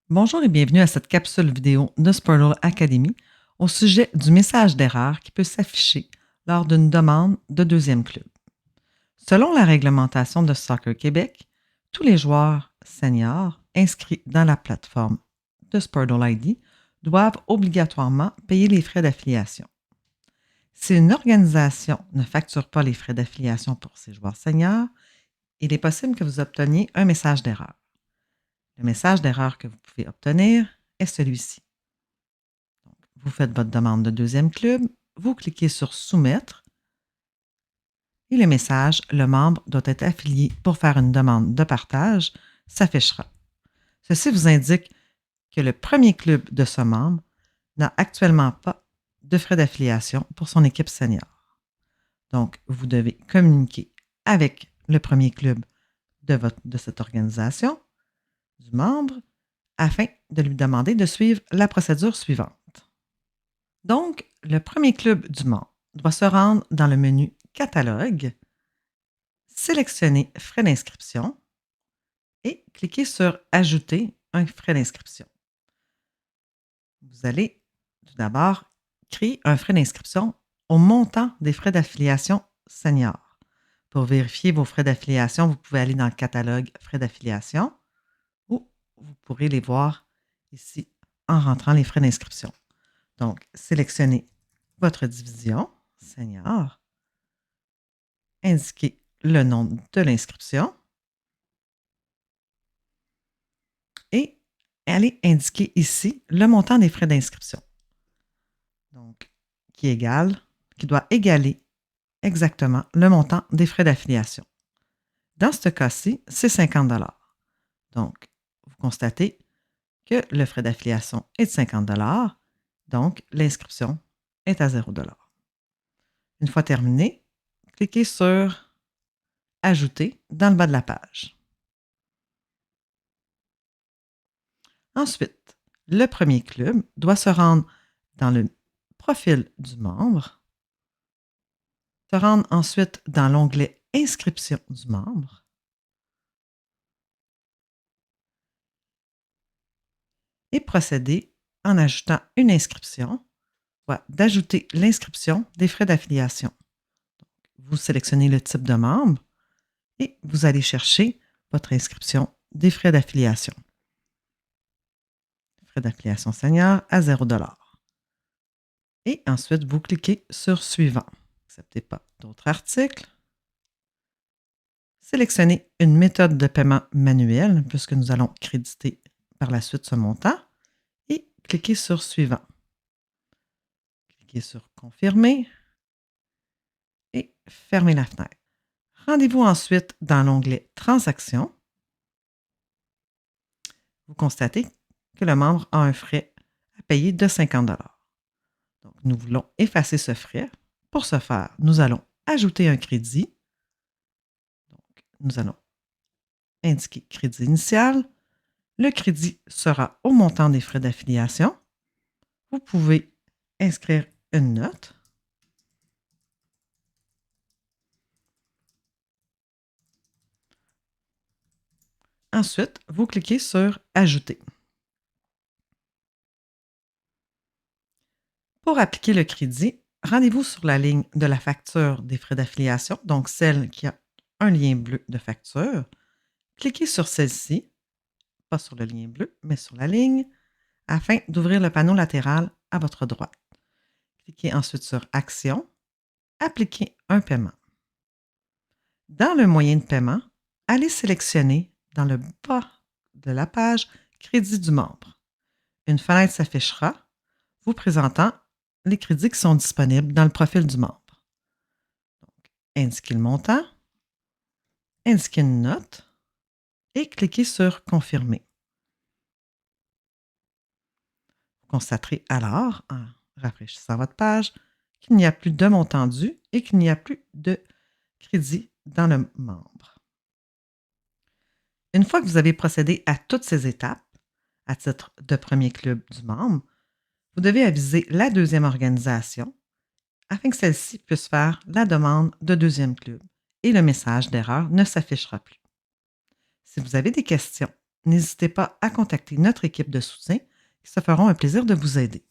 Bonjour et bienvenue à cette capsule vidéo de Sportle Academy au sujet du message d'erreur qui peut s'afficher lors d'une demande de deuxième club. Selon la réglementation de Soccer Québec, tous les joueurs seniors inscrits dans la plateforme de Sportle ID doivent obligatoirement payer les frais d'affiliation. Si une organisation ne facture pas les frais d'affiliation pour ses joueurs seniors, il est possible que vous obteniez un message d'erreur. Le message d'erreur que vous pouvez obtenir est celui-ci. Donc, vous faites votre demande de deuxième club, vous cliquez sur Soumettre et le message « Le membre doit être affilié pour faire une demande de partage » s'affichera. Ceci vous indique que le premier club de ce membre n'a actuellement pas de frais d'affiliation pour son équipe senior. Donc, vous devez communiquer avec le premier club de cette organisation, du membre, afin de lui demander de suivre la procédure suivante. Donc, le premier club du membre doit se rendre dans le menu Catalogue, sélectionner Frais d'inscription et cliquer sur Ajouter un frais d'inscription. Vous allez tout d'abord créer un frais d'inscription au montant des frais d'affiliation senior. Pour vérifier vos frais d'affiliation, vous pouvez aller dans le catalogue Frais d'affiliation ou vous pourrez les voir ici en rentrant les frais d'inscription. Donc, sélectionnez votre division senior, indiquez le nom de l'inscription et allez indiquer ici le montant des frais d'inscription. Donc, qui doit égaler exactement le montant des frais d'affiliation. Dans ce cas-ci, c'est 50 $. Donc, vous constatez que le frais d'affiliation est de 50 $, donc l'inscription est à 0 $. Une fois terminé, cliquez sur Ajouter dans le bas de la page. Ensuite, le premier club doit se rendre dans le profil du membre, se rendre ensuite dans l'onglet Inscription du membre et procéder en ajoutant une inscription, soit d'ajouter l'inscription des frais d'affiliation. Vous sélectionnez le type de membre et vous allez chercher votre inscription des frais d'affiliation. Frais d'affiliation senior à 0 $. Et ensuite, vous cliquez sur Suivant. N'acceptez pas d'autres articles. Sélectionnez une méthode de paiement manuel puisque nous allons créditer par la suite ce montant et cliquez sur Suivant. Cliquez sur Confirmer et fermez la fenêtre. Rendez-vous ensuite dans l'onglet Transactions. Vous constatez que le membre a un frais à payer de 50 $. Donc, nous voulons effacer ce frais. Pour ce faire, nous allons ajouter un crédit. Donc, nous allons indiquer crédit initial. Le crédit sera au montant des frais d'affiliation. Vous pouvez inscrire une note. Ensuite, vous cliquez sur Ajouter. Pour appliquer le crédit, rendez-vous sur la ligne de la facture des frais d'affiliation, donc celle qui a un lien bleu de facture. Cliquez sur celle-ci, pas sur le lien bleu, mais sur la ligne, afin d'ouvrir le panneau latéral à votre droite. Cliquez ensuite sur Action, Appliquer un paiement. Dans le moyen de paiement, allez sélectionner dans le bas de la page Crédit du membre. Une fenêtre s'affichera vous présentant les crédits qui sont disponibles dans le profil du membre. Donc, indiquez le montant, indiquez une note et cliquez sur Confirmer. Vous constaterez alors, en rafraîchissant votre page, qu'il n'y a plus de montant dû et qu'il n'y a plus de crédit dans le membre. Une fois que vous avez procédé à toutes ces étapes, à titre de premier club du membre, vous devez aviser la deuxième organisation afin que celle-ci puisse faire la demande de deuxième club et le message d'erreur ne s'affichera plus. Si vous avez des questions, n'hésitez pas à contacter notre équipe de soutien qui se feront un plaisir de vous aider.